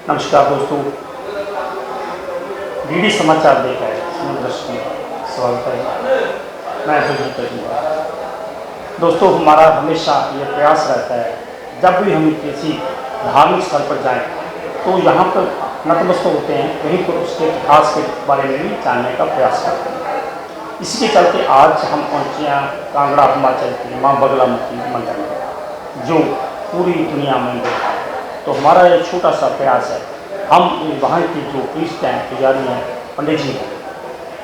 नमस्कार दोस्तों, डीडी समाचार देख रहे हैं दर्शकों का स्वागत है। मैं अभिजीत करूँगा। दोस्तों, हमारा हमेशा ये प्रयास रहता है जब भी हम किसी धार्मिक स्थल पर जाएं तो यहाँ पर नतमस्तक होते हैं, वहीं पर उसके इतिहास के बारे में भी जानने का प्रयास करते हैं। इसी के चलते आज हम पहुँचे हैं कांगड़ा हिमाचल की माँ बगलामुखी मंदिर में, जो पूरी दुनिया में है। तो हमारा एक छोटा सा प्रयास है, हम वहाँ के जो प्रीस्ट हैं, पुजारी हैं, पंडित जी हैं,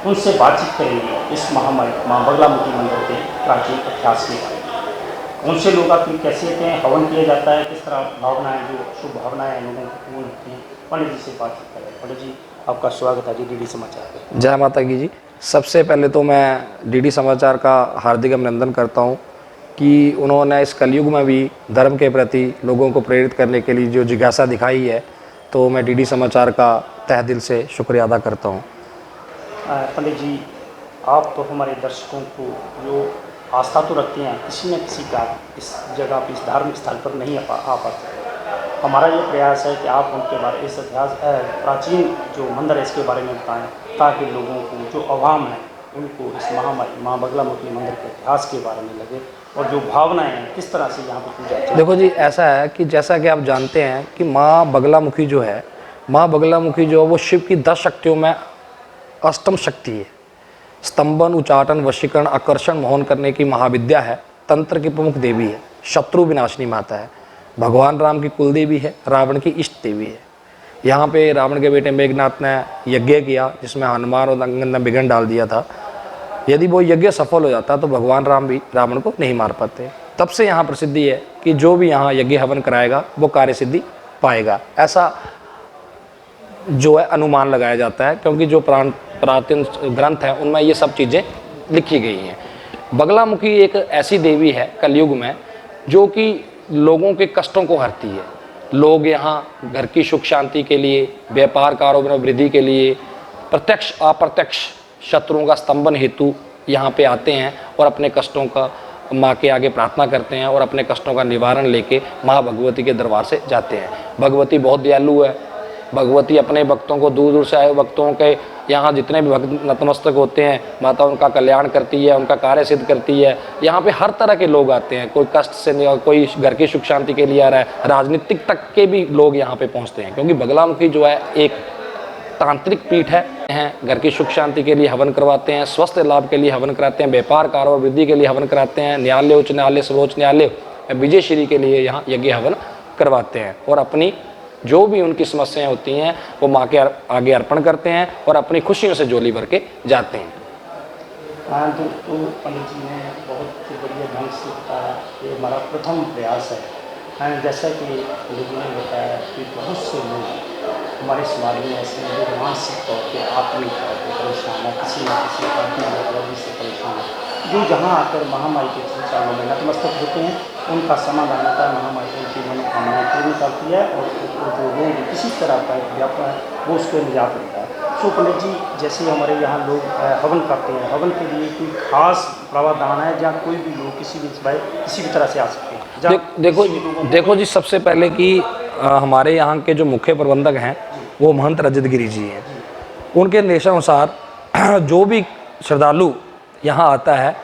उनसे बातचीत करेंगे इस महामाई माँ बगलामुखी मंदिर के प्राचीन इतिहास के बारे में। कौन से लोग आते हैं, कैसे आते हैं, हवन किया जाता है, किस तरह भावनाएं, जो शुभ भावनाएं लोगों को पूर्ण होती हैं। पंडित जी से बातचीत करें। पंडित जी, आपका स्वागत है जी डीडी समाचार में। जय माता की जी। सबसे पहले तो मैं डीडी समाचार का हार्दिक अभिनंदन करता हूँ कि उन्होंने इस कलयुग में भी धर्म के प्रति लोगों को प्रेरित करने के लिए जो जिज्ञासा दिखाई है, तो मैं डीडी समाचार का तहे दिल से शुक्रिया अदा करता हूँ। पंडित जी, आप तो हमारे दर्शकों को जो आस्था तो रखते हैं, किसी न किसी का इस जगह पर, इस धार्मिक स्थल पर नहीं आ पाते। हमारा ये प्रयास है कि आप उनके बारे, इस इतिहास प्राचीन जो मंदिर है इसके बारे में बताएं, ताकि लोगों को जो अवाम है उनको इस महामाई माँ बगलामुखी मंदिर के इतिहास के बारे में लगे और जो भावनाएं हैं किस तरह से यहाँ पर पूजा जाती है। देखो जी, ऐसा है कि जैसा कि आप जानते हैं कि माँ बगलामुखी जो है, माँ बगलामुखी जो है वो शिव की 10 शक्तियों में अष्टम शक्ति है। स्तंभन, उच्चाटन, वशीकरण, आकर्षण, मोहन करने की महाविद्या है। तंत्र की प्रमुख देवी है। शत्रु विनाशिनी माता है। भगवान राम की कुल देवी है। रावण की इष्ट देवी है। यहाँ पे रावण के बेटे मेघनाथ ने यज्ञ किया, जिसमें हनुमान और अंगद ने विघ्न डाल दिया था। यदि वो यज्ञ सफल हो जाता तो भगवान राम भी रावण को नहीं मार पाते। तब से यहाँ प्रसिद्धि है कि जो भी यहाँ यज्ञ हवन कराएगा वो कार्य सिद्धि पाएगा, ऐसा जो है अनुमान लगाया जाता है, क्योंकि जो प्राचीन ग्रंथ हैं उनमें ये सब चीज़ें लिखी गई हैं। बगलामुखी एक ऐसी देवी है कलयुग में जो कि लोगों के कष्टों को हरती है। लोग यहाँ घर की सुख शांति के लिए, व्यापार कारोबार में वृद्धि के लिए, प्रत्यक्ष अप्रत्यक्ष शत्रुओं का स्तंभन हेतु यहाँ पे आते हैं और अपने कष्टों का माँ के आगे प्रार्थना करते हैं और अपने कष्टों का निवारण लेके माँ भगवती के दरबार से जाते हैं। भगवती बहुत दयालु है। भगवती अपने भक्तों को, दूर दूर से आए भक्तों के यहाँ जितने भी भक्त नतमस्तक होते हैं, माता उनका कल्याण करती है, उनका कार्य सिद्ध करती है। यहाँ पे हर तरह के लोग आते हैं, कोई कष्ट से नहीं, कोई घर की सुख शांति के लिए आ रहा है, राजनीतिक तक के भी लोग यहाँ पे पहुँचते हैं, क्योंकि बगलामुखी जो है एक तांत्रिक पीठ है। घर की सुख शांति के लिए हवन करवाते हैं, स्वास्थ्य लाभ के लिए हवन कराते हैं, व्यापार कारोबार वृद्धि के लिए हवन कराते हैं, न्यायालय, उच्च न्यायालय, सर्वोच्च न्यायालय, विजय श्री के लिए यहाँ यज्ञ हवन करवाते हैं और अपनी जो भी उनकी समस्याएं होती हैं वो माँ के आगे अर्पण करते हैं और अपनी खुशियों से झोली भर के जाते हैं। तो पंडित जी ने बहुत बढ़िया ढंग से बताया कि हमारा प्रथम प्रयास है। जैसा कि लोगों ने बताया कि बहुत से लोग हमारे समाज में ऐसे लोग मानसिक तौर पर, आत्मिक तौर पर परेशान है, किसी न किसी आत्मिक से परेशान है, जो जहाँ आकर महामाई के चरणों में नतमस्तक होते हैं, उनका समाधान होता है। महामाई उनकी मनोकामनाएं पूरी करती है और जो रोग किसी तरह का व्यापक है वो उसको निजात मिलता है। तो पंडित जी, जैसे हमारे यहाँ लोग हवन करते हैं, हवन के लिए कोई खास प्रावधान है जहाँ कोई भी लोग किसी भी तरह से आ सकते हैं? देखो जी, सबसे पहले कि हमारे यहाँ के जो मुख्य प्रबंधक हैं वो महंत रजत गिरी जी हैं। उनके निर्देशानुसार जो भी श्रद्धालु यहाँ आता है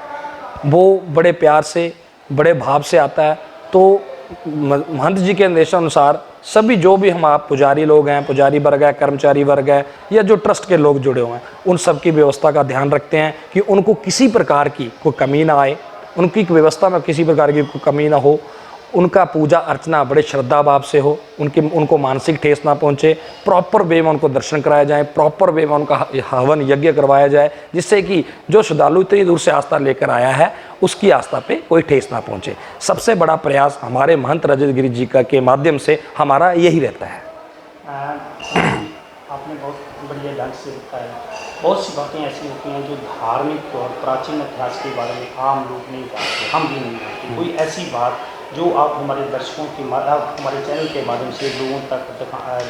वो बड़े प्यार से, बड़े भाव से आता है। तो महंत जी के निर्देशानुसार सभी जो भी हम आप पुजारी लोग हैं, पुजारी वर्ग है, कर्मचारी वर्ग है, या जो ट्रस्ट के लोग जुड़े हुए हैं, उन सब की व्यवस्था का ध्यान रखते हैं कि उनको किसी प्रकार की कोई कमी ना आए, उनकी व्यवस्था में किसी प्रकार की कोई कमी ना हो, उनका पूजा अर्चना बड़े श्रद्धा भाव से हो, उनको मानसिक ठेस ना पहुँचे, प्रॉपर वे में उनको दर्शन कराया जाए, प्रॉपर वे में उनका हवन यज्ञ करवाया जाए, जिससे कि जो श्रद्धालु इतनी दूर से आस्था लेकर आया है उसकी आस्था पे कोई ठेस ना पहुँचे। सबसे बड़ा प्रयास हमारे महंत रजत गिरी जी का के माध्यम से हमारा यही रहता है। आपने बहुत बढ़िया ढंग से बताया। बहुत सी बातें ऐसी होती हैं जो धार्मिक और प्राचीन इतिहास के बारे में आम लोग नहीं जानते, हम भी नहीं जानते। कोई ऐसी बात जो आप हमारे दर्शकों के हमारे चैनल के माध्यम से लोगों तक,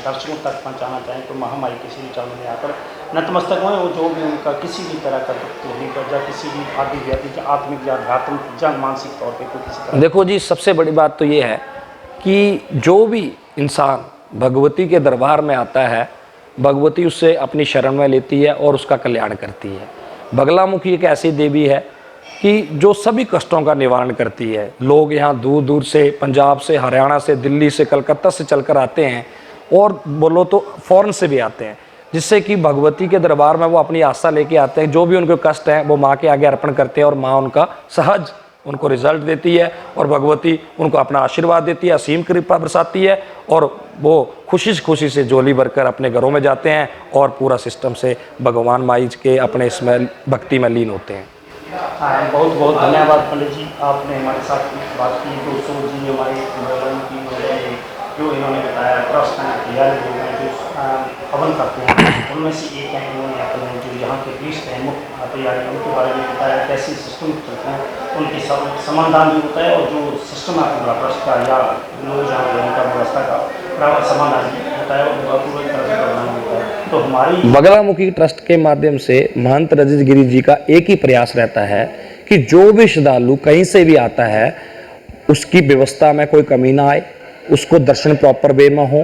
दर्शकों तक पहुंचाना चाहें, तो महामाई के श्री चरणों में आकर नतमस्तक हुए, और जो भी उनका किसी भी तरह का तकलीफ या किसी भी आध्यात्मिक या आत्मिक या आध्यात्मिक या मानसिक तौर पर कोई किसी तरह। देखो जी, सबसे बड़ी बात तो ये है कि जो भी इंसान भगवती के दरबार में आता है, भगवती उससे अपनी शरण में लेती है और उसका कल्याण करती है। बगलामुखी एक ऐसी देवी है कि जो सभी कष्टों का निवारण करती है। लोग यहाँ दूर दूर से, पंजाब से, हरियाणा से, दिल्ली से, कलकत्ता से चलकर आते हैं और बोलो तो फॉरेन से भी आते हैं, जिससे कि भगवती के दरबार में वो अपनी आस्था लेके आते हैं। जो भी उनके कष्ट हैं वो माँ के आगे अर्पण करते हैं और माँ उनका सहज उनको रिजल्ट देती है और भगवती उनको अपना आशीर्वाद देती है, असीम कृपा बरसाती है और वो खुशी से झोली भरकर अपने घरों में जाते हैं और पूरा सिस्टम से भगवान माई के अपने इसमें भक्ति में लीन होते हैं। हाँ, बहुत बहुत धन्यवाद पंडित जी, आपने हमारे साथ बात की। दोस्तों जी हमारे की जो इन्होंने बताया ट्रस्ट हैं, जो हवन करते हैं, उनमें से एक है इन्होंने अपने जो यहाँ के बीच है मुख्य तैयारी उनके बारे में बताया, कैसे सिस्टम चलते हैं, उनकी समाधान भी होता है और जो सिस्टम है पूरा ट्रस्ट का या लोग जहाँ रहने का व्यवस्था का पूरा समाधान भी होता है और पूरी तरह से प्रदान होता है। तो हमारी बगलामुखी ट्रस्ट के माध्यम से महंत रजत गिरी जी का एक ही प्रयास रहता है कि जो भी श्रद्धालु कहीं से भी आता है उसकी व्यवस्था में कोई कमी ना आए, उसको दर्शन प्रॉपर वे में हो,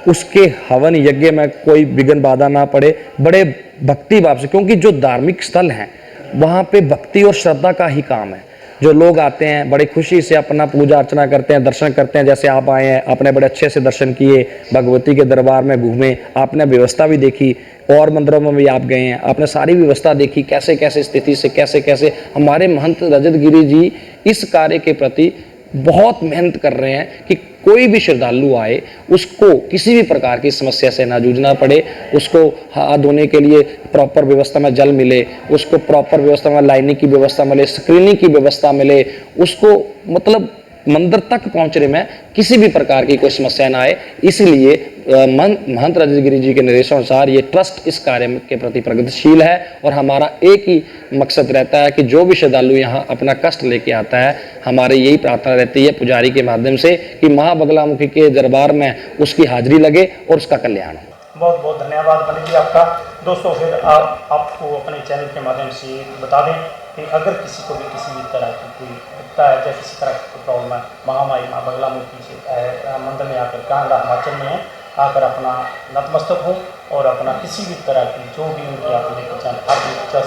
उसके हवन यज्ञ में कोई विघ्न बाधा ना पड़े, बड़े भक्ति भाव से, क्योंकि जो धार्मिक स्थल हैं वहाँ पे भक्ति और श्रद्धा का ही काम है। जो लोग आते हैं बड़ी खुशी से अपना पूजा अर्चना करते हैं, दर्शन करते हैं। जैसे आप आए हैं, आपने बड़े अच्छे से दर्शन किए, भगवती के दरबार में घूमे, आपने व्यवस्था भी देखी और मंदिरों में भी आप गए हैं, आपने सारी व्यवस्था देखी, कैसे कैसे स्थिति से कैसे कैसे हमारे महंत रजत गिरी जी इस कार्य के प्रति बहुत मेहनत कर रहे हैं कि कोई भी श्रद्धालु आए उसको किसी भी प्रकार की समस्या से ना जूझना पड़े, उसको हाथ धोने के लिए प्रॉपर व्यवस्था में जल मिले, उसको प्रॉपर व्यवस्था में लाइनिंग की व्यवस्था मिले, स्क्रीनिंग की व्यवस्था मिले, उसको मतलब मंदिर तक पहुंचने में किसी भी प्रकार की कोई समस्या ना आए। इसलिए महंत रजत गिरी जी के निर्देशानुसार ये ट्रस्ट इस कार्य के प्रति प्रगतिशील है और हमारा एक ही मकसद रहता है कि जो भी श्रद्धालु यहाँ अपना कष्ट लेके आता है, हमारी यही प्रार्थना रहती है पुजारी के माध्यम से कि माँ बगलामुखी के दरबार में उसकी हाजिरी लगे और उसका कल्याण हो। बहुत बहुत धन्यवाद पंडित जी आपका। दोस्तों फिर आपको अपने चैनल के माध्यम से बता दें कि अगर किसी को भी किसी भी तरह की कोई दिक्कत है, चाहे किसी तरह की प्रॉब्लम है, महामाई माँ बगलामुखी से मंदिर में आकर कांगड़ा हिमाचल में है, आकर अपना नतमस्तक हो और अपना किसी भी तरह की जो भी उनकी आप लेकर चाहें आपकी कोई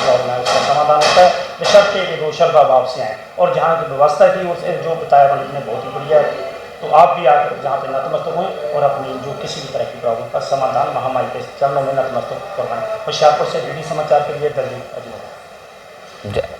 प्रॉब्लम है उसका समाधान होता है, बशर्ते कि वो श्रद्धा भाव से आएँ। और जहाँ की व्यवस्था थी उसे जो बताया पंडित ने बहुत ही बढ़िया है, तो आप भी आकर जहाँ पे नतमस्तक हुए और अपनी जो किसी भी तरह की प्रॉब्लम का समाधान महामाई के चरणों में नतमस्तक करवाएं। होशियारपुर से डीडी समाचार के लिए दलजीत अजमेर। जय